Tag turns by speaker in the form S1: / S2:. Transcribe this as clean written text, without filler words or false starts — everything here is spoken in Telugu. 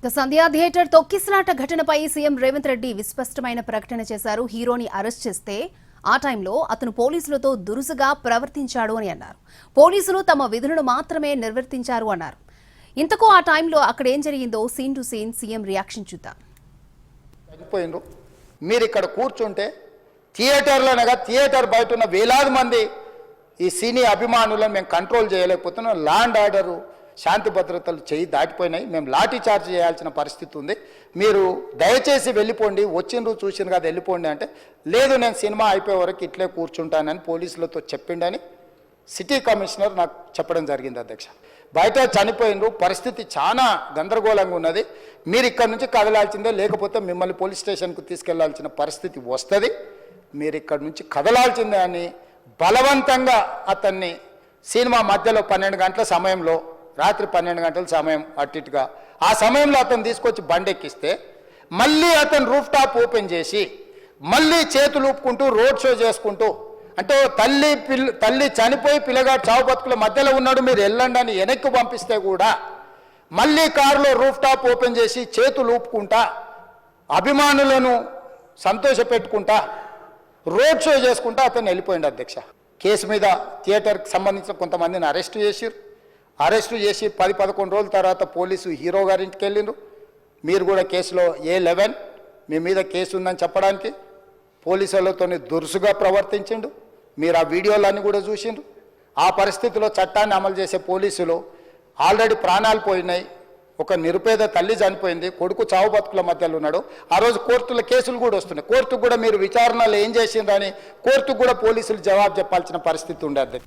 S1: సంధ్యా థియేటర్ తొక్కిసలాట ఘటనపై సీఎం రేవంత్ రెడ్డి విస్పష్టమైన ప్రకటన చేశారు. హీరోని అరెస్ట్ చేస్తే ఆ టైంలో అతను పోలీసులతో దురుసుగా ప్రవర్తించాడు అని అన్నారు. పోలీసులు తమ విధులను మాత్రమే నిర్వర్తించారు అన్నారు. ఇంతకు ఆ టైంలో అక్కడ ఏం జరిగిందో scene to scene CM reaction చూద్దాం.
S2: మీరు ఇక్కడ కూర్చుంటే థియేటర్లోనగా థియేటర్ బయట ఉన్న వేలాది మంది ఈ సినీ అభిమానులను మేము కంట్రోల్ చేయలేకపోతున్నాం. లా అండ్ ఆర్డరు శాంతి భద్రతలు చేయి దాటిపోయినాయి. మేము లాఠీ చార్జ్ చేయాల్సిన పరిస్థితి ఉంది. మీరు దయచేసి వెళ్ళిపోండి, వచ్చిండ్రు చూసిండ్రు కదా వెళ్ళిపోండి అంటే, లేదు నేను సినిమా అయిపోయే వరకు ఇట్లే కూర్చుంటానని పోలీసులతో చెప్పిండని సిటీ కమిషనర్ నాకు చెప్పడం జరిగింది అధ్యక్ష. బయట చనిపోయినరు, పరిస్థితి చాలా గందరగోళంగా ఉన్నది. మీరు ఇక్కడ నుంచి కదలాల్సిందే, లేకపోతే మిమ్మల్ని పోలీస్ స్టేషన్కు తీసుకెళ్లాల్సిన పరిస్థితి వస్తుంది. మీరు ఇక్కడ నుంచి కదలాల్సిందే అని బలవంతంగా అతన్ని సినిమా మధ్యలో 12 గంటల సమయంలో, రాత్రి 12 గంటల సమయం అట్టిగా ఆ సమయంలో అతను తీసుకొచ్చి బండెక్కిస్తే మళ్ళీ అతను రూఫ్ టాప్ ఓపెన్ చేసి మళ్ళీ చేతులు ఊపుకుంటూ రోడ్ షో చేసుకుంటూ, అంటే తల్లి చనిపోయి పిల్లగాడు చావు బతుకుల మధ్యలో ఉన్నాడు, మీరు వెళ్ళండి అని వెనక్కి పంపిస్తే కూడా మళ్ళీ కారులో రూఫ్ టాప్ ఓపెన్ చేసి చేతులు ఊపుకుంటా అభిమానులను సంతోషపెట్టుకుంటా రోడ్ షో చేసుకుంటా అతను వెళ్ళిపోయింది అధ్యక్ష. కేసు మీద థియేటర్కి సంబంధించిన కొంతమందిని అరెస్ట్ చేసిరు. అరెస్టు చేసి 10-11 రోజుల తర్వాత పోలీసు హీరో గారింటికి వెళ్ళిండ్రు. మీరు కూడా కేసులో A11 మీ మీద కేసు ఉందని చెప్పడానికి పోలీసులతో దురుసుగా ప్రవర్తించిండు. మీరు ఆ వీడియోలన్నీ కూడా చూసిండ్రు. ఆ పరిస్థితిలో చట్టాన్ని అమలు చేసే పోలీసులు ఆల్రెడీ ప్రాణాలు పోయినాయి. ఒక నిరుపేద తల్లి చనిపోయింది, కొడుకు చావు బతుకుల మధ్యలో ఉన్నాడు. ఆ రోజు కోర్టుల కేసులు కూడా వస్తున్నాయి. కోర్టుకు కూడా మీరు విచారణలు ఏం చేసిండ్రని కోర్టుకు కూడా పోలీసులు జవాబు చెప్పాల్సిన పరిస్థితి ఉండేది.